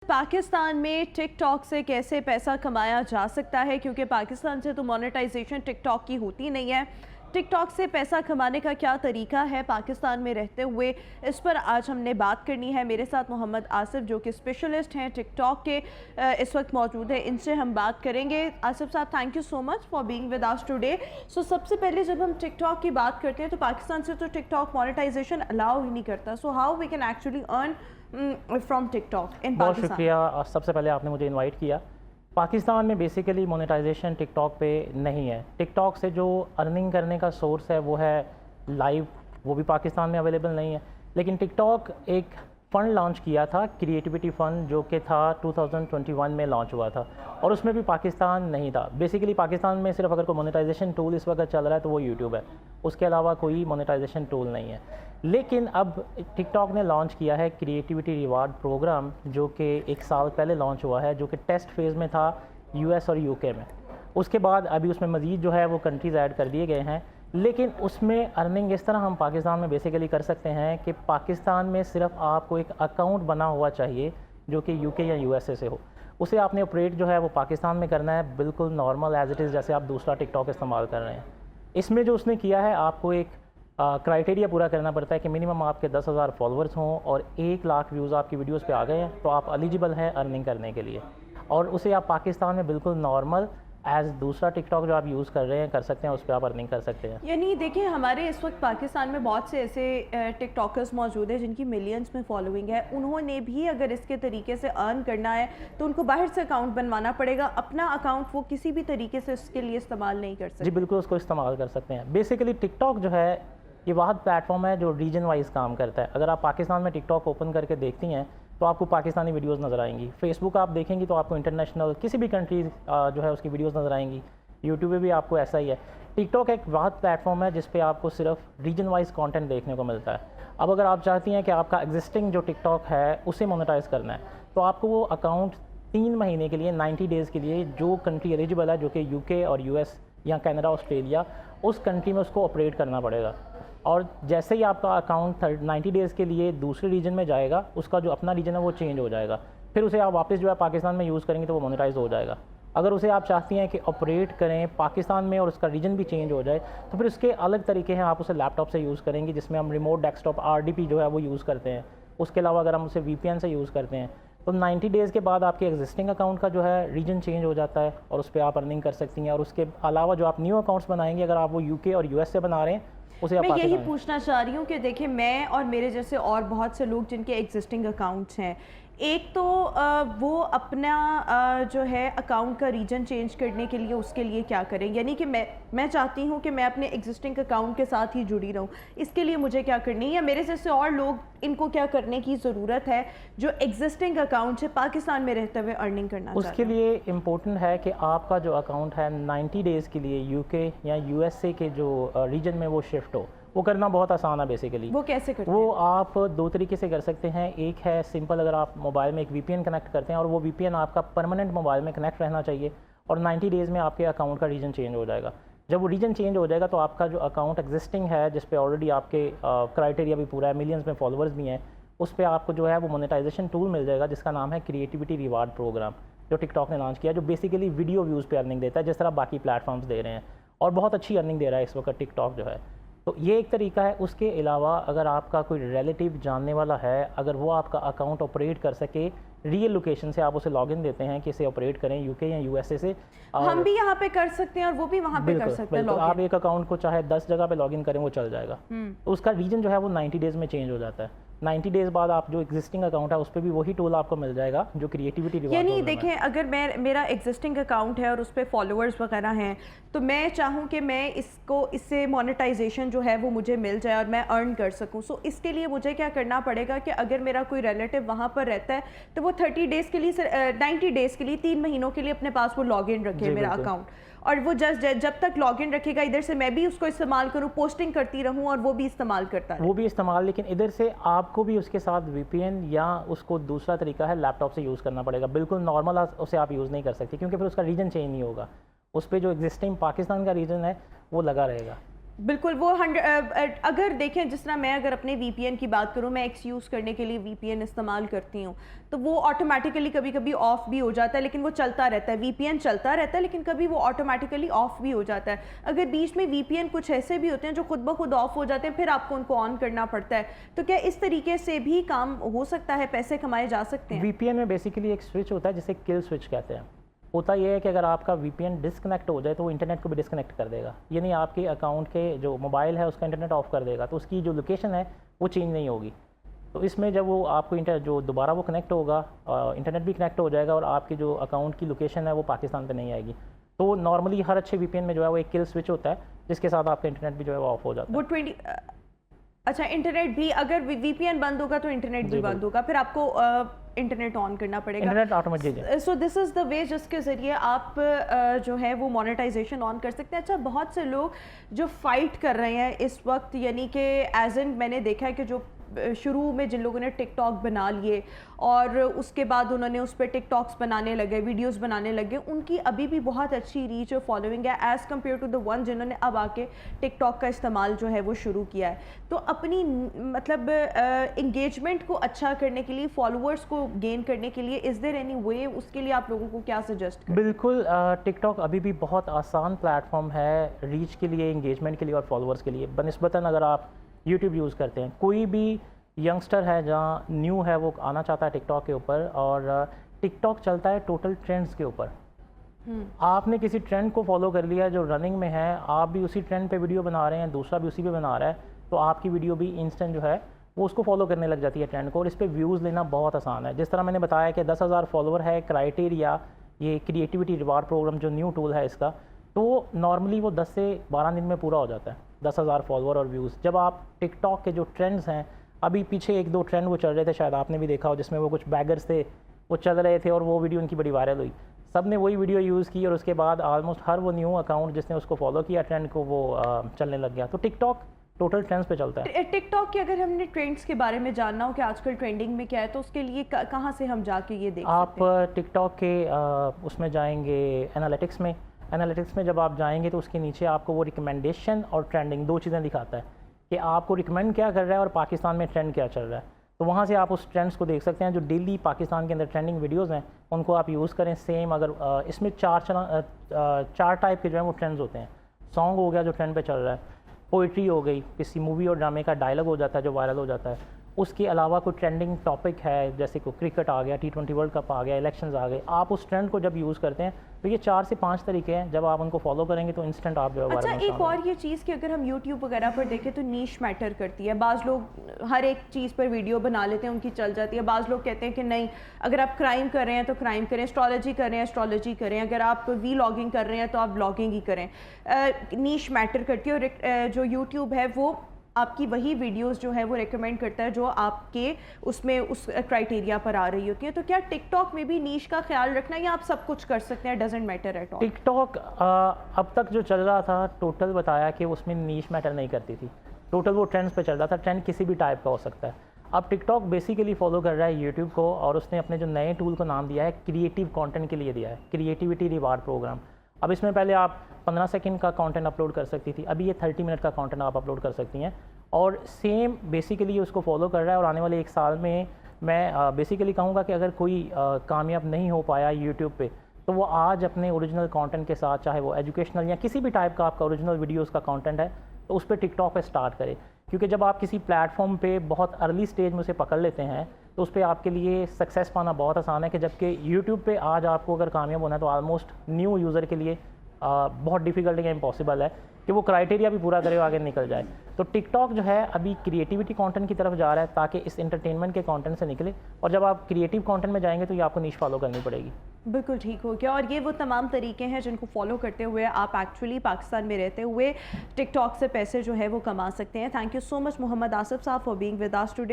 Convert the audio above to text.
पाकिस्तान में टिकटॉक से कैसे पैसा कमाया जा सकता है, क्योंकि पाकिस्तान से तो मोनेटाइजेशन टिकटॉक की होती नहीं है। टिकटॉक से पैसा कमाने का क्या तरीका है पाकिस्तान में रहते हुए, इस पर आज हमने बात करनी है। मेरे साथ मोहम्मद आसिफ जो कि स्पेशलिस्ट हैं टिकटॉक के, इस वक्त मौजूद है, इनसे हम बात करेंगे। आसिफ साहब, thank you so much for being with us today. So सबसे पहले जब हम टिकटॉक की बात करते हैं तो पाकिस्तान से तो टिकटॉक मोनेटाइजेशन अलाउ ही नहीं करता। So how we can actually earn from TikTok in बहुत पाकिस्तान? शुक्रिया, सबसे पहले आपने मुझे इनवाइट किया। पाकिस्तान में बेसिकली मोनेटाइजेशन टिकटॉक पे नहीं है। टिकटॉक से जो अर्निंग करने का सोर्स है वो है लाइव, वो भी पाकिस्तान में अवेलेबल नहीं है। लेकिन टिकटॉक एक फ़ंड लॉन्च किया था, क्रिएटिविटी फ़ंड, जो कि था 2021 में लॉन्च हुआ था, और उसमें भी पाकिस्तान नहीं था। बेसिकली पाकिस्तान में सिर्फ अगर कोई मोनेटाइजेशन टूल इस वक्त चल रहा है तो वो यूट्यूब है, उसके अलावा कोई मोनेटाइजेशन टूल नहीं है। लेकिन अब टिकटॉक ने लॉन्च किया है क्रिएटिविटी रिवार्ड प्रोग्राम, जो कि 1 साल पहले लॉन्च हुआ है, जो कि टेस्ट फेज़ में था यूएस और यूके में। उसके बाद अभी उसमें मज़ीद जो है वो कंट्रीज़ ऐड कर दिए गए हैं। लेकिन उसमें अर्निंग इस तरह हम पाकिस्तान में बेसिकली कर सकते हैं कि पाकिस्तान में सिर्फ आपको एक अकाउंट बना हुआ चाहिए जो कि यूके या यूएसए से हो। उसे आपने ऑपरेट जो है वो पाकिस्तान में करना है, बिल्कुल नॉर्मल एज इट इज़, जैसे आप दूसरा टिकटॉक इस्तेमाल कर रहे हैं। इसमें जो उसने किया है, आपको एक क्राइटेरिया पूरा करना पड़ता है कि मिनिमम आपके 10,000 फॉलोअर्स हों और 1 लाख व्यूज़ आपकी वीडियोज़ पे आ गए हैं तो आप एलिजिबल हैं अर्निंग करने के लिए। और उसे आप पाकिस्तान में बिल्कुल नॉर्मल एज़ दूसरा टिकटॉक जो आप यूज़ कर रहे हैं कर सकते हैं, उस पर आप अर्निंग कर सकते हैं। यानी देखिए, हमारे इस वक्त पाकिस्तान में बहुत से ऐसे टिकटॉकर्स मौजूद हैं जिनकी मिलियंस में फॉलोइंग है। उन्होंने भी अगर इसके तरीके से अर्न करना है तो उनको बाहर से अकाउंट बनवाना पड़ेगा। अपना अकाउंट वो किसी भी तरीके से इसके लिए इस्तेमाल नहीं कर सकते। जी बिल्कुल, उसको इस्तेमाल कर सकते हैं। बेसिकली टिकटॉक जो है ये वाहद प्लेटफॉर्म है जो रीजन वाइज काम करता है। अगर आप पाकिस्तान में टिकटॉक ओपन करके देखती हैं तो आपको पाकिस्तानी वीडियोस नज़र आएंगी। फेसबुक आप देखेंगी तो आपको इंटरनेशनल किसी भी कंट्री जो है उसकी वीडियोस नज़र आएंगी। यूट्यूब पे भी आपको ऐसा ही है। टिकटॉक एक वाहद प्लेटफॉर्म है जिस पे आपको सिर्फ रीजन वाइज कंटेंट देखने को मिलता है। अब अगर आप चाहती हैं कि आपका एग्जिस्टिंग जो टिकटॉक है उसे मोनेटाइज करना है तो आपको वो अकाउंट 3 महीने के लिए 90 डेज़ के लिए जो कंट्री एलिजिबल है, जो कि यूके और यूएस या कनाडा, ऑस्ट्रेलिया, उस कंट्री में उसको ऑपरेट करना पड़ेगा। और जैसे ही आपका अकाउंट 90 डेज़ के लिए दूसरे रीजन में जाएगा, उसका जो अपना रीजन है वो चेंज हो जाएगा। फिर उसे आप वापस जो है पाकिस्तान में यूज़ करेंगे तो वो मोनेटाइज हो जाएगा। अगर उसे आप चाहती हैं कि ऑपरेट करें पाकिस्तान में और उसका रीजन भी चेंज हो जाए तो फिर उसके अलग तरीके हैं। आप उसे लैपटॉप से यूज़ करेंगे जिसमें हम रिमोट डेस्कटॉप RDP जो है वो यूज़ करते हैं। उसके अलावा अगर हम उसे VPN से यूज़ करते हैं तो 90 डेज़ के बाद आपके एग्जिस्टिंग अकाउंट का जो है रीजन चेंज हो जाता है और उस पर आप अर्निंग कर सकती हैं। और उसके अलावा जो आप न्यू अकाउंट्स बनाएंगे, अगर आप वो UK और US से बना रहे हैं, उसे मैं यही पूछना चाह रही हूँ कि देखिए, मैं और मेरे जैसे और बहुत से लोग जिनके एग्जिस्टिंग अकाउंट्स हैं, एक तो वो अपना जो है अकाउंट का रीजन चेंज करने के लिए उसके लिए क्या करें। यानी कि मैं चाहती हूँ कि मैं अपने एग्जिस्टिंग अकाउंट के साथ ही जुड़ी रहूँ, इसके लिए मुझे क्या करनी है, या मेरे जैसे और लोग इनको क्या करने की ज़रूरत है जो एग्जिस्टिंग अकाउंट है पाकिस्तान में रहते हुए अर्निंग करना चाहते हैं? उसके लिए इम्पोर्टेंट है कि आपका जो अकाउंट है 90 डेज़ के लिए UK या USA के जो रीजन में वो शिफ्ट हो। वो करना बहुत आसान है बेसिकली। वो कैसे करते वो आप 2 तरीके से कर सकते हैं। एक है सिंपल, अगर आप मोबाइल में एक VPN कनेक्ट करते हैं और वो VPN आपका परमानेंट मोबाइल में कनेक्ट रहना चाहिए और 90 डेज़ में आपके अकाउंट का रीजन चेंज हो जाएगा। जब वो रीजन चेंज हो जाएगा तो आपका जो अकाउंट एग्जिस्टिंग है, जिस पे ऑलरेडी आपके क्राइटेरिया भी पूरा है, मिलियंस में फॉलोअर्स भी हैं, उस पर आपको जो है वो मोनेटाइजेशन टूल मिल जाएगा जिसका नाम है क्रिएटिविटी रिवार्ड प्रोग्राम, जो टिकटॉक ने लॉन्च किया, जो बेसिकली वीडियो व्यूज़ पे अर्निंग देता है जिस तरह बाकी प्लेटफॉर्म्स दे रहे हैं, और बहुत अच्छी अर्निंग दे रहा है इस वक्त टिकटॉक जो है। तो ये एक तरीका है। उसके अलावा अगर आपका कोई रिलेटिव जानने वाला है, अगर वो आपका अकाउंट ऑपरेट कर सके, रियल लोकेशन से आप उसे लॉगिन देते हैं कि इसे ऑपरेट करें UK या USA से, हम भी यहाँ पे कर सकते हैं और वो भी वहाँ पे कर सकते हैं। आप एक अकाउंट को चाहे 10 जगह पे लॉगिन करें वो चल जाएगा। तो उसका रीजन जो है वो 90 डेज़ में चेंज हो जाता है। 90 डेज़ बाद आप जो एग्जिस्टिंग अकाउंट है उस पर भी वही टूल आपको मिल जाएगा जो क्रिएटिविटी रिवार्ड। यानी देखें, अगर मेरा एग्जिस्टिंग अकाउंट है और उस पर फॉलोअर्स वगैरह हैं तो मैं चाहूँ कि मैं इससे मोनेटाइजेशन जो है वो मुझे मिल जाए और मैं अर्न कर सकूँ। सो इसके लिए मुझे क्या करना पड़ेगा कि अगर मेरा कोई रिलेटिव वहाँ पर रहता है तो वो 30 डेज़ के लिए 90 डेज़ के लिए 3 महीनों के लिए अपने पास वो लॉगिन रखे मेरा अकाउंट, और वो जब तक लॉगिन रखेगा इधर से मैं भी उसको इस्तेमाल करूँ, पोस्टिंग करती रहूँ और वो भी इस्तेमाल करता है। वो भी इस्तेमाल, लेकिन इधर से आपको भी उसके साथ VPN या उसको दूसरा तरीका है लैपटॉप से यूज़ करना पड़ेगा। बिल्कुल नॉर्मल उसे आप यूज़ नहीं कर सकते क्योंकि फिर उसका रीजन चेंज नहीं होगा। उस पर जो एग्जिस्टिंग पाकिस्तान का रीजन है वो लगा रहेगा। بالکل وہ اگر دیکھیں جس طرح میں اگر اپنے وی پی این کی بات کروں، میں ایکس یوز کرنے کے لیے وی پی این استعمال کرتی ہوں، تو وہ آٹومیٹیکلی کبھی کبھی آف بھی ہو جاتا ہے، لیکن وہ چلتا رہتا ہے. وی پی این چلتا رہتا ہے لیکن کبھی وہ آٹومیٹیکلی آف بھی ہو جاتا ہے. اگر بیچ میں وی پی این کچھ ایسے بھی ہوتے ہیں جو خود بخود آف ہو جاتے ہیں، پھر آپ کو ان کو آن کرنا پڑتا ہے. تو کیا اس طریقے سے بھی کام ہو سکتا ہے، پیسے کمائے جا سکتے ہیں؟ وی پی این میں بیسیکلی ایک سوئچ ہوتا ہے جسے کل سوئچ کہتے ہیں. ہوتا یہ ہے کہ اگر آپ کا وی پی این ڈسکنیکٹ ہو جائے تو وہ انٹرنیٹ کو بھی ڈسکنیکٹ کر دے گا، یعنی آپ کے اکاؤنٹ کے جو موبائل ہے اس کا انٹرنیٹ آف کر دے گا، تو اس کی جو لوکیشن ہے وہ چینج نہیں ہوگی. تو اس میں جب وہ آپ کو جو دوبارہ وہ کنیکٹ ہوگا، انٹرنیٹ بھی کنیکٹ ہو جائے گا اور آپ کی جو اکاؤنٹ کی لوکیشن ہے وہ پاکستان پہ نہیں آئے گی. تو نارملی ہر اچھے وی پی این میں جو ہے وہ ایک کل سوئچ ہوتا ہے جس کے ساتھ آپ کا انٹرنیٹ بھی جو ہے وہ آف ہو جاتا ہے. وہ اچھا انٹرنیٹ بھی اگر وی پی این بند ہوگا تو انٹرنیٹ بھی بند ہوگا، پھر آپ کو انٹرنیٹ آن کرنا پڑے گا. Internet automatic. سو دس از دا وے جس کے ذریعے آپ جو ہے وہ مانیٹائزیشن آن کر سکتے ہیں. اچھا بہت سے لوگ جو فائٹ کر رہے ہیں اس وقت، یعنی کہ ایز این میں نے دیکھا ہے کہ جو شروع میں جن لوگوں نے ٹک ٹاک بنا لیے اور اس کے بعد انہوں نے اس پہ ٹک ٹاکس بنانے لگے، ویڈیوز بنانے لگے، ان کی ابھی بھی بہت اچھی ریچ اور فالوئنگ ہے as compared to the one جنہوں نے اب آ کے ٹک ٹاک کا استعمال جو ہے وہ شروع کیا ہے. تو اپنی مطلب انگیجمنٹ کو اچھا کرنے کے لیے، فالوورس کو گین کرنے کے لیے، از دیر اینی وے، اس کے لیے آپ لوگوں کو کیا سجیسٹ کریں؟ بالکل ٹک ٹاک ابھی بھی بہت آسان پلیٹ فارم ہے ریچ کے لیے، انگیجمنٹ کے لیے اور فالوورس کے لیے بنسبتاً اگر آپ یوٹیوب یوز کرتے ہیں. کوئی بھی ینگسٹر ہے جہاں نیو ہے وہ آنا چاہتا ہے ٹک ٹاک کے اوپر، اور ٹک ٹاک چلتا ہے ٹوٹل ٹرینڈز کے اوپر. آپ نے کسی ٹرینڈ کو فالو کر لیا جو رننگ میں ہے، آپ بھی اسی ٹرینڈ پہ ویڈیو بنا رہے ہیں، دوسرا بھی اسی پہ بنا رہا ہے، تو آپ کی ویڈیو بھی انسٹنٹ جو ہے وہ اس کو فالو کرنے لگ جاتی ہے ٹرینڈ کو، اور اس پہ ویوز لینا بہت آسان ہے. جس طرح میں نے بتایا کہ 10,000 فالوور ہے کرائٹیریا، یہ کریٹیوٹی ریوارڈ پروگرام جو نیو ٹول ہے اس کا، تو نارملی وہ 10 سے 12 دن میں پورا ہو جاتا ہے. 10,000 فالوور اور ویوز. جب آپ ٹک ٹاک کے جو ٹرینڈز ہیں، ابھی پیچھے 1-2 ٹرینڈ وہ چل رہے تھے، شاید آپ نے بھی دیکھا ہو، جس میں وہ کچھ بیگرز تھے وہ چل رہے تھے اور وہ ویڈیو ان کی بڑی وائرل ہوئی. سب نے وہی ویڈیو یوز کی اور اس کے بعد آلموسٹ ہر وہ نیو اکاؤنٹ جس نے اس کو فالو کیا ٹرینڈ کو، وہ چلنے لگ گیا. تو ٹک ٹاک ٹوٹل ٹرینڈز پہ چلتا ہے. ٹک ٹاک کے اگر ہم نے ٹرینڈز کے بارے میں جاننا ہو کہ آج کل ٹرینڈنگ میں کیا ہے، تو اس کے لیے کہاں سے ہم جا کے یہ دیکھ سکتے ہیں؟ آپ ٹک ٹاک کے اس میں جائیں گے انالیٹکس میں جب آپ جائیں گے تو اس کے نیچے آپ کو وہ ریکمنڈیشن اور ٹرینڈنگ 2 چیزیں دکھاتا ہے کہ آپ کو ریکمینڈ کیا کر رہا ہے اور پاکستان میں ٹرینڈ کیا چل رہا ہے. تو وہاں سے آپ اس ٹرینڈس کو دیکھ سکتے ہیں. جو ڈیلی پاکستان کے اندر ٹرینڈنگ ویڈیوز ہیں ان کو آپ یوز کریں. سیم اگر اس میں 4 ٹائپ کے جو ہیں وہ ٹرینڈز ہوتے ہیں. سانگ ہو گیا جو ٹرینڈ پہ چل رہا ہے، پوئٹری ہو گئی، کسی مووی اور ڈرامے کا ڈائلاگ ہو جاتا ہے جو وائرل ہو جاتا ہے. اس کے علاوہ کوئی ٹرینڈنگ ٹاپک ہے جیسے کوئی کرکٹ آ گیا، T20 ورلڈ کپ آ گیا، الیکشنز آ گئے، آپ اس ٹرینڈ کو جب یوز کرتے ہیں تو یہ 4 سے 5 طریقے ہیں. جب آپ ان کو فالو کریں گے تو انسٹنٹ آپ جو ہے اچھا ایک اور یہ چیز کہ اگر ہم یوٹیوب وغیرہ پر دیکھیں تو نیش میٹر کرتی ہے. بعض لوگ ہر ایک چیز پر ویڈیو بنا لیتے ہیں، ان کی چل جاتی ہے. بعض لوگ کہتے ہیں کہ نہیں، اگر آپ کرائم کر رہے ہیں تو کرائم کریں، اسٹرالوجی کر رہے ہیں اسٹرالوجی کریں، اگر آپ وی لاگنگ کر رہے ہیں تو آپ بلاگنگ ہی کریں. نیش میٹر کرتی ہے، اور جو یوٹیوب ہے وہ آپ کی وہی ویڈیوز جو ہے وہ ریکمینڈ کرتا ہے جو آپ کے اس میں اس کرائٹیریا پر آ رہی ہوتی ہیں. تو کیا ٹک ٹاک میں بھی نیش کا خیال رکھنا ہے یا آپ سب کچھ کر سکتے ہیں، doesn't matter at all? TikTok اب تک جو چل رہا تھا ٹوٹل بتایا کہ اس میں نیش میٹر نہیں کرتی تھی. ٹوٹل وہ ٹرینڈز پہ چل رہا تھا. ٹرینڈ کسی بھی ٹائپ کا ہو سکتا ہے. اب ٹک ٹاک بیسیکلی فالو کر رہا ہے یوٹیوب کو، اور اس نے اپنے جو نئے ٹول کو نام دیا ہے کریٹیو کانٹینٹ کے لیے دیا ہے، کریٹیوٹی ریوارڈ پروگرام. اب اس میں پہلے آپ 15 سیکنڈ کا کانٹینٹ اپلوڈ کر سکتی تھی، ابھی یہ 30 منٹ کا کانٹینٹ آپ اپلوڈ کر سکتی ہیں. اور سیم بیسیکلی اس کو فالو کر رہا ہے. اور آنے والے 1 سال میں میں بیسیکلی کہوں گا کہ اگر کوئی کامیاب نہیں ہو پایا یوٹیوب پہ تو وہ آج اپنے اوریجنل کانٹینٹ کے ساتھ، چاہے وہ ایجوکیشنل یا کسی بھی ٹائپ کا آپ کا اوریجنل ویڈیوز کا کانٹینٹ ہے، تو اس پہ ٹک ٹاک پہ سٹارٹ کرے. کیونکہ جب آپ کسی پلیٹ فارم پہ بہت ارلی سٹیج میں اسے پکڑ لیتے ہیں تو اس پہ آپ کے لیے سکسیس پانا بہت آسان ہے. کہ جبکہ یوٹیوب پہ آج آپ کو اگر کامیاب ہونا ہے تو آلموسٹ نیو یوزر کے لیے بہت ڈیفیکلٹ یا امپاسبل ہے کہ وہ کرائٹیریا بھی پورا کرے آگے نکل جائے. تو ٹک ٹاک جو ہے ابھی کریٹیوٹی کانٹینٹ کی طرف جا رہا ہے تاکہ اس انٹرٹینمنٹ کے کانٹینٹ سے نکلے. اور جب آپ کریٹیو کانٹینٹ میں جائیں گے تو یہ آپ کو نیش فالو کرنی پڑے گی. بالکل ٹھیک ہو گیا. اور یہ وہ تمام طریقے ہیں جن کو فالو کرتے ہوئے آپ ایکچولی پاکستان میں رہتے ہوئے ٹک ٹاک سے پیسے جو ہے وہ کما سکتے ہیں. Thank you so much Muhammad Asif صاحب for being with us today.